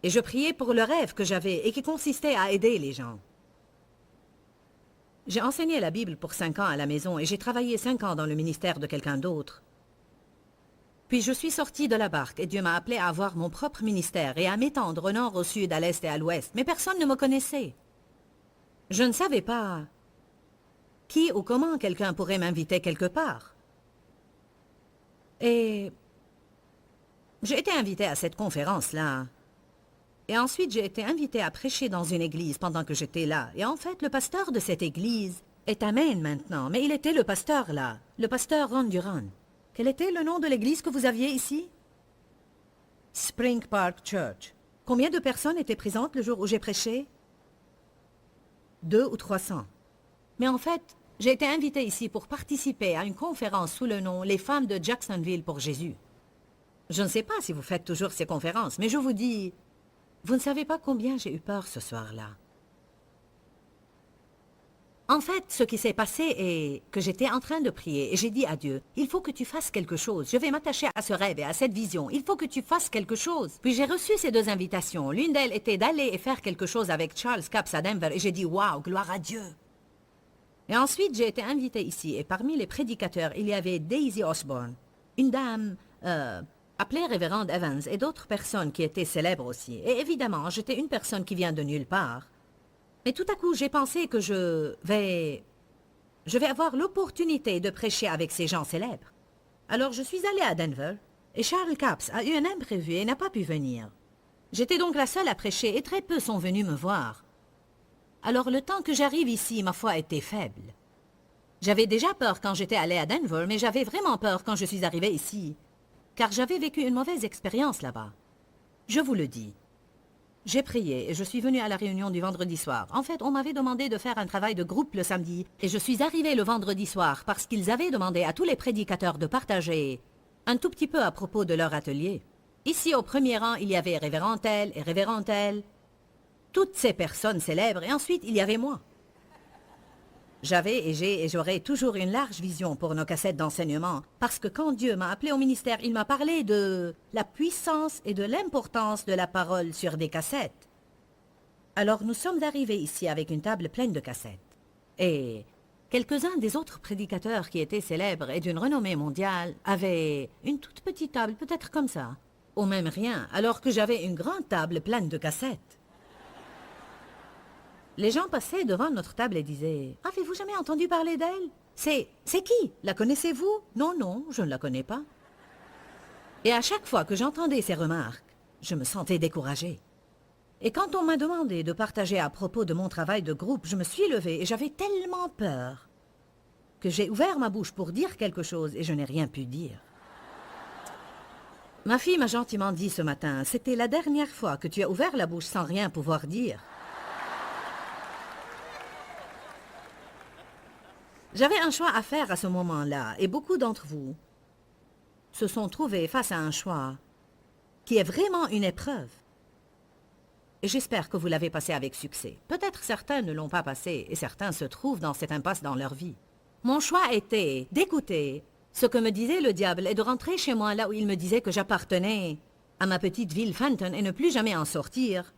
Et je priais pour le rêve que j'avais et qui consistait à aider les gens. J'ai enseigné la Bible pour 5 ans à la maison et j'ai travaillé 5 ans dans le ministère de quelqu'un d'autre. Puis je suis sortie de la barque et Dieu m'a appelé à avoir mon propre ministère et à m'étendre au nord, au sud, à l'est et à l'ouest. Mais personne ne me connaissait. Je ne savais pas qui ou comment quelqu'un pourrait m'inviter quelque part. Et j'ai été invitée à cette conférence-là. Et ensuite, j'ai été invitée à prêcher dans une église pendant que j'étais là. Et en fait, le pasteur de cette église est à Maine maintenant. Mais il était le pasteur là, le pasteur Ron Duran. Quel était le nom de l'église que vous aviez ici? Spring Park Church. Combien de personnes étaient présentes le jour où j'ai prêché? 200 ou 300. Mais en fait, j'ai été invitée ici pour participer à une conférence sous le nom « Les femmes de Jacksonville pour Jésus ». Je ne sais pas si vous faites toujours ces conférences, mais je vous dis, vous ne savez pas combien j'ai eu peur ce soir-là. En fait, ce qui s'est passé est que j'étais en train de prier et j'ai dit à Dieu, « Il faut que tu fasses quelque chose. Je vais m'attacher à ce rêve et à cette vision. Il faut que tu fasses quelque chose. » Puis j'ai reçu ces 2 invitations. L'une d'elles était d'aller et faire quelque chose avec Charles Capps à Denver et j'ai dit, « Wow, gloire à Dieu! » Et ensuite, j'ai été invitée ici et parmi les prédicateurs, il y avait Daisy Osborne, une dame appelée Révérende Evans et d'autres personnes qui étaient célèbres aussi. Et évidemment, j'étais une personne qui vient de nulle part. Mais tout à coup, j'ai pensé que je vais avoir l'opportunité de prêcher avec ces gens célèbres. Alors, je suis allée à Denver, et Charles Capps a eu un imprévu et n'a pas pu venir. J'étais donc la seule à prêcher, et très peu sont venus me voir. Alors, le temps que j'arrive ici, ma foi était faible. J'avais déjà peur quand j'étais allée à Denver, mais j'avais vraiment peur quand je suis arrivée ici, car j'avais vécu une mauvaise expérience là-bas. Je vous le dis. J'ai prié et je suis venue à la réunion du vendredi soir. En fait, on m'avait demandé de faire un travail de groupe le samedi et je suis arrivée le vendredi soir parce qu'ils avaient demandé à tous les prédicateurs de partager un tout petit peu à propos de leur atelier. Ici, au premier rang, il y avait révérend tel et révérend tel, toutes ces personnes célèbres, et ensuite, il y avait moi. J'avais et j'ai et j'aurai toujours une large vision pour nos cassettes d'enseignement, parce que quand Dieu m'a appelé au ministère, il m'a parlé de la puissance et de l'importance de la parole sur des cassettes. Alors nous sommes arrivés ici avec une table pleine de cassettes. Et quelques-uns des autres prédicateurs qui étaient célèbres et d'une renommée mondiale avaient une toute petite table, peut-être comme ça, ou même rien, alors que j'avais une grande table pleine de cassettes. Les gens passaient devant notre table et disaient « Avez-vous jamais entendu parler d'elle? C'est qui? La connaissez-vous? » « Non, non, je ne la connais pas. » Et à chaque fois que j'entendais ces remarques, je me sentais découragée. Et quand on m'a demandé de partager à propos de mon travail de groupe, je me suis levée et j'avais tellement peur que j'ai ouvert ma bouche pour dire quelque chose et je n'ai rien pu dire. Ma fille m'a gentiment dit ce matin « C'était la dernière fois que tu as ouvert la bouche sans rien pouvoir dire. » J'avais un choix à faire à ce moment-là, et beaucoup d'entre vous se sont trouvés face à un choix qui est vraiment une épreuve. Et j'espère que vous l'avez passé avec succès. Peut-être certains ne l'ont pas passé, et certains se trouvent dans cette impasse dans leur vie. Mon choix était d'écouter ce que me disait le diable et de rentrer chez moi là où il me disait que j'appartenais à ma petite ville Fenton et ne plus jamais en sortir.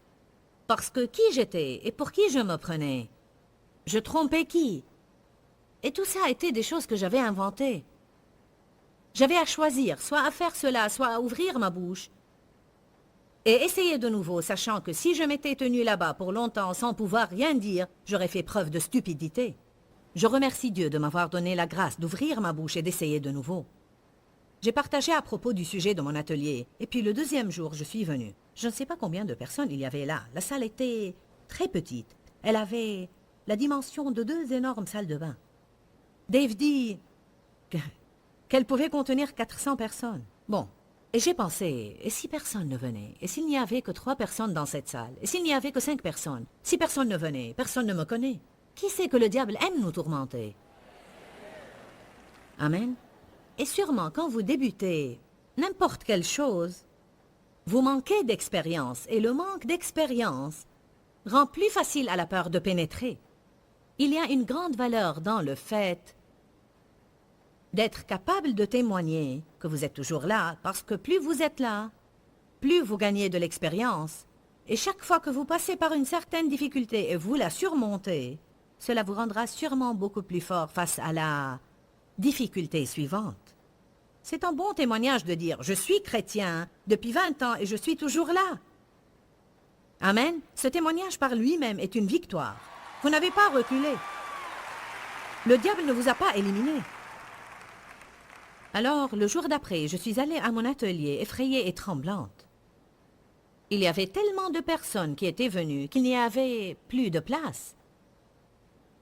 Parce que qui j'étais et pour qui je me prenais? Je trompais qui? Et tout ça était des choses que j'avais inventées. J'avais à choisir, soit à faire cela, soit à ouvrir ma bouche. Et essayer de nouveau, sachant que si je m'étais tenue là-bas pour longtemps sans pouvoir rien dire, j'aurais fait preuve de stupidité. Je remercie Dieu de m'avoir donné la grâce d'ouvrir ma bouche et d'essayer de nouveau. J'ai partagé à propos du sujet de mon atelier, et puis le deuxième jour, je suis venue. Je ne sais pas combien de personnes il y avait là. La salle était très petite. Elle avait la dimension de 2 énormes salles de bain. Dave dit qu'elle pouvait contenir 400 personnes. Bon, et j'ai pensé, et si personne ne venait? Et s'il n'y avait que 3 personnes dans cette salle? Et s'il n'y avait que 5 personnes? Si personne ne venait, personne ne me connaît. Qui sait que le diable aime nous tourmenter? Amen. Et sûrement, quand vous débutez n'importe quelle chose, vous manquez d'expérience, et le manque d'expérience rend plus facile à la peur de pénétrer. Il y a une grande valeur dans le fait d'être capable de témoigner que vous êtes toujours là, parce que plus vous êtes là, plus vous gagnez de l'expérience. Et chaque fois que vous passez par une certaine difficulté et vous la surmontez, cela vous rendra sûrement beaucoup plus fort face à la difficulté suivante. C'est un bon témoignage de dire « Je suis chrétien depuis 20 ans et je suis toujours là ». Amen. Ce témoignage par lui-même est une victoire. Vous n'avez pas reculé. Le diable ne vous a pas éliminé. Alors, le jour d'après, je suis allée à mon atelier, effrayée et tremblante. Il y avait tellement de personnes qui étaient venues qu'il n'y avait plus de place.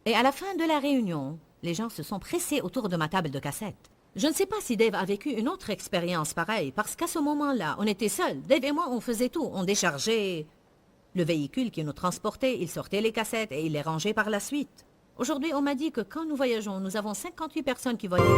Et à la fin de la réunion, les gens se sont pressés autour de ma table de cassette. Je ne sais pas si Dave a vécu une autre expérience pareille, parce qu'à ce moment-là, on était seuls. Dave et moi, on faisait tout. On déchargeait le véhicule qui nous transportait, il sortait les cassettes et il les rangeait par la suite. Aujourd'hui, on m'a dit que quand nous voyageons, nous avons 58 personnes qui voyagent.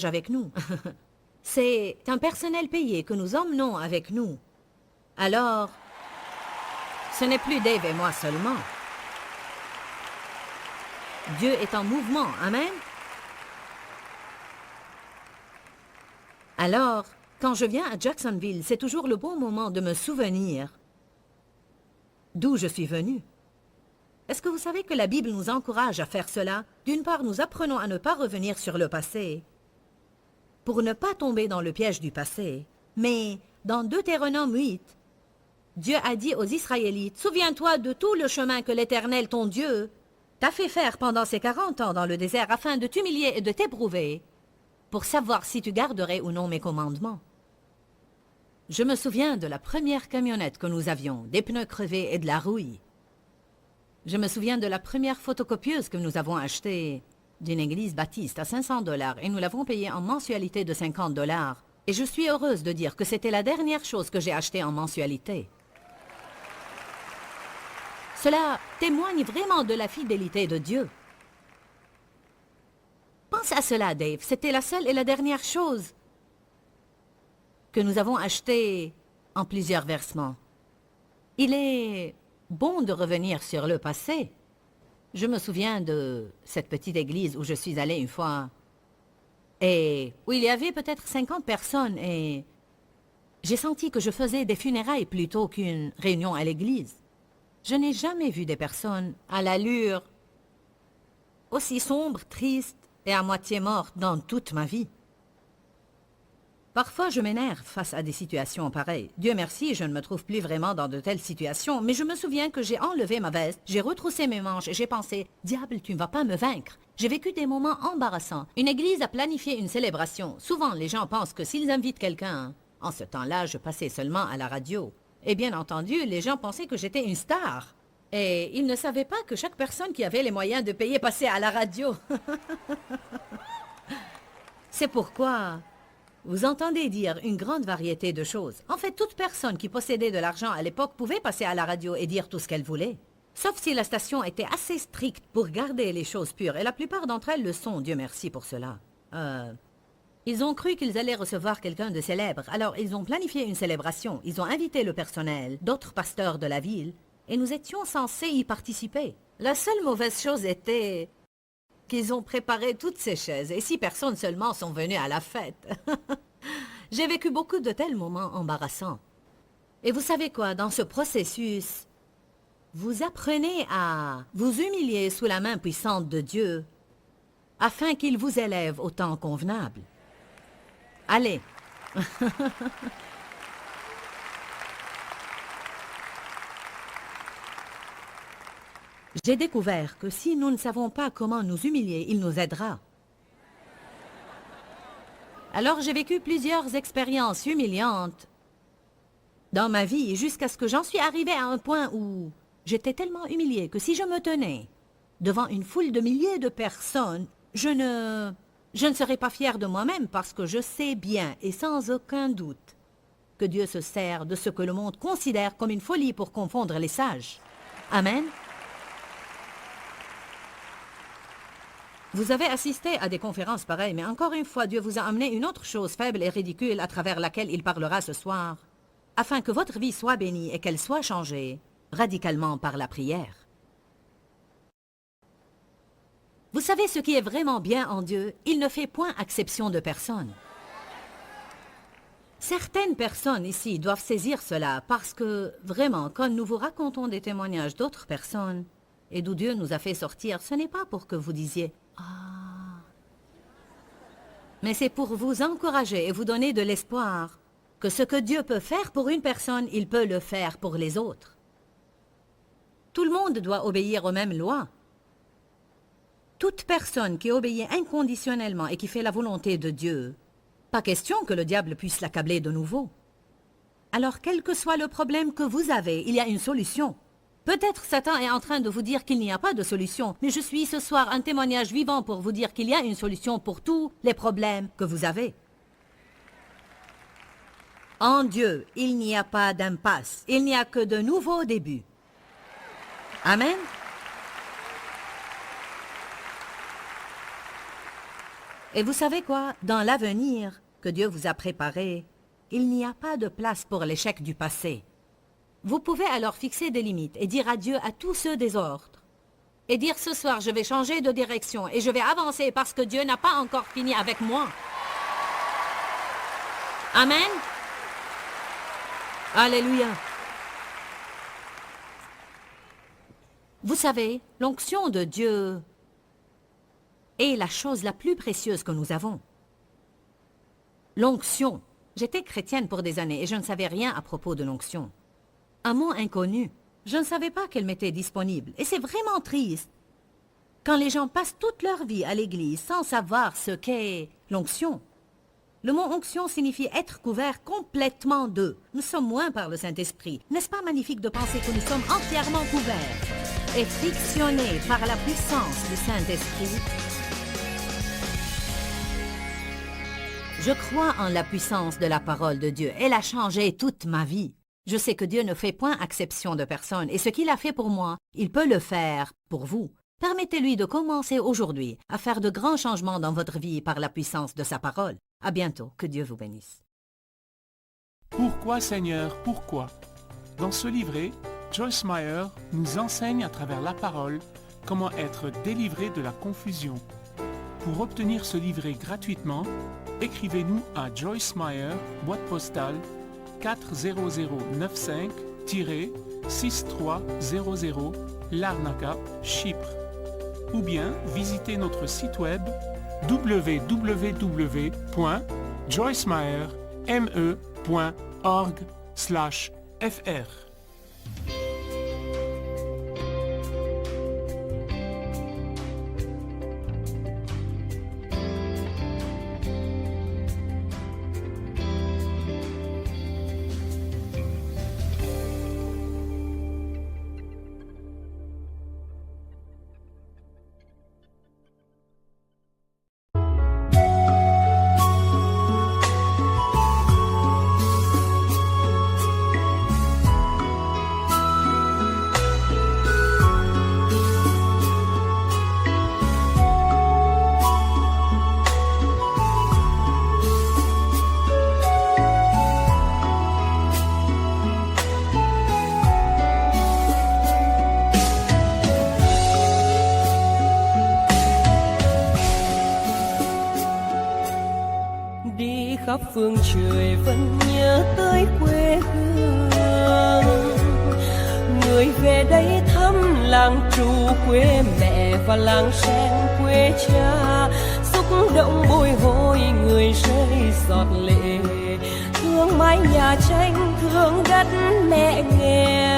Avec nous. C'est un personnel payé que nous emmenons avec nous. Alors, ce n'est plus Dave et moi seulement. Dieu est en mouvement. Amen. Alors, quand je viens à Jacksonville, c'est toujours le bon moment de me souvenir d'où je suis venu. Est-ce que vous savez que la Bible nous encourage à faire cela? D'une part, nous apprenons à ne pas revenir sur le passé, pour ne pas tomber dans le piège du passé. Mais dans Deutéronome 8, Dieu a dit aux Israélites, « Souviens-toi de tout le chemin que l'Éternel, ton Dieu, t'a fait faire pendant ces 40 ans dans le désert afin de t'humilier et de t'éprouver, pour savoir si tu garderais ou non mes commandements. » Je me souviens de la première camionnette que nous avions, des pneus crevés et de la rouille. Je me souviens de la première photocopieuse que nous avons achetée d'une église baptiste à 500 $ et nous l'avons payée en mensualité de 50 $. Et je suis heureuse de dire que c'était la dernière chose que j'ai achetée en mensualité. Cela témoigne vraiment de la fidélité de Dieu. Pense à cela, Dave. C'était la seule et la dernière chose que nous avons achetée en plusieurs versements. Il est bon de revenir sur le passé. Je me souviens de cette petite église où je suis allée une fois et où il y avait peut-être 50 personnes et j'ai senti que je faisais des funérailles plutôt qu'une réunion à l'église. Je n'ai jamais vu des personnes à l'allure aussi sombre, triste et à moitié morte dans toute ma vie. Parfois, je m'énerve face à des situations pareilles. Dieu merci, je ne me trouve plus vraiment dans de telles situations, mais je me souviens que j'ai enlevé ma veste, j'ai retroussé mes manches et j'ai pensé « Diable, tu ne vas pas me vaincre ». J'ai vécu des moments embarrassants. Une église a planifié une célébration. Souvent, les gens pensent que s'ils invitent quelqu'un... En ce temps-là, je passais seulement à la radio. Et bien entendu, les gens pensaient que j'étais une star. Et ils ne savaient pas que chaque personne qui avait les moyens de payer passait à la radio. C'est pourquoi... Vous entendez dire une grande variété de choses. En fait, toute personne qui possédait de l'argent à l'époque pouvait passer à la radio et dire tout ce qu'elle voulait. Sauf si la station était assez stricte pour garder les choses pures. Et la plupart d'entre elles le sont, Dieu merci pour cela. Ils ont cru qu'ils allaient recevoir quelqu'un de célèbre. Alors, ils ont planifié une célébration. Ils ont invité le personnel, d'autres pasteurs de la ville. Et nous étions censés y participer. La seule mauvaise chose était... qu'ils ont préparé toutes ces chaises, et 6 personnes seulement sont venues à la fête. J'ai vécu beaucoup de tels moments embarrassants. Et vous savez quoi, dans ce processus, vous apprenez à vous humilier sous la main puissante de Dieu, afin qu'il vous élève au temps convenable. Allez. J'ai découvert que si nous ne savons pas comment nous humilier, il nous aidera. Alors j'ai vécu plusieurs expériences humiliantes dans ma vie jusqu'à ce que j'en suis arrivée à un point où j'étais tellement humiliée que si je me tenais devant une foule de milliers de personnes, je ne serais pas fière de moi-même parce que je sais bien et sans aucun doute que Dieu se sert de ce que le monde considère comme une folie pour confondre les sages. Amen. Vous avez assisté à des conférences pareilles, mais encore une fois, Dieu vous a amené une autre chose faible et ridicule à travers laquelle il parlera ce soir, afin que votre vie soit bénie et qu'elle soit changée radicalement par la prière. Vous savez ce qui est vraiment bien en Dieu? Il ne fait point exception de personne. Certaines personnes ici doivent saisir cela parce que, vraiment, quand nous vous racontons des témoignages d'autres personnes et d'où Dieu nous a fait sortir, ce n'est pas pour que vous disiez « Ah !» mais c'est pour vous encourager et vous donner de l'espoir que ce que Dieu peut faire pour une personne, il peut le faire pour les autres. Tout le monde doit obéir aux mêmes lois. Toute personne qui obéit inconditionnellement et qui fait la volonté de Dieu, pas question que le diable puisse l'accabler de nouveau. Alors, quel que soit le problème que vous avez, il y a une solution. Peut-être Satan est en train de vous dire qu'il n'y a pas de solution, mais je suis ce soir un témoignage vivant pour vous dire qu'il y a une solution pour tous les problèmes que vous avez. En Dieu, il n'y a pas d'impasse, il n'y a que de nouveaux débuts. Amen. Et vous savez quoi? Dans l'avenir que Dieu vous a préparé, il n'y a pas de place pour l'échec du passé. Vous pouvez alors fixer des limites et dire adieu à tous ceux des ordres. Et dire ce soir, je vais changer de direction et je vais avancer parce que Dieu n'a pas encore fini avec moi. Amen. Alléluia. Vous savez, l'onction de Dieu est la chose la plus précieuse que nous avons. L'onction. J'étais chrétienne pour des années et je ne savais rien à propos de l'onction. Un mot inconnu. Je ne savais pas qu'elle m'était disponible. Et c'est vraiment triste quand les gens passent toute leur vie à l'église sans savoir ce qu'est l'onction. Le mot onction signifie être couvert complètement d'eux. Nous sommes moins par le Saint-Esprit. N'est-ce pas magnifique de penser que nous sommes entièrement couverts et frictionnés par la puissance du Saint-Esprit? Je crois en la puissance de la parole de Dieu. Elle a changé toute ma vie. Je sais que Dieu ne fait point exception de personne, et ce qu'il a fait pour moi, il peut le faire pour vous. Permettez-lui de commencer aujourd'hui à faire de grands changements dans votre vie par la puissance de sa parole. À bientôt, que Dieu vous bénisse. Pourquoi Seigneur, pourquoi? Dans ce livret, Joyce Meyer nous enseigne à travers la parole comment être délivré de la confusion. Pour obtenir ce livret gratuitement, écrivez-nous à Joyce Meyer, boîte postale 40095-6300 Larnaca, Chypre. Ou bien visitez notre site web www.joycemeyer.com. me.org/fr. khắp phương trời vẫn nhớ tới quê hương. Người về đây thăm làng Trù quê mẹ và làng Sen quê cha, xúc động bồi hồi người rơi giọt lệ, thương mái nhà tranh thương đất mẹ nghèo.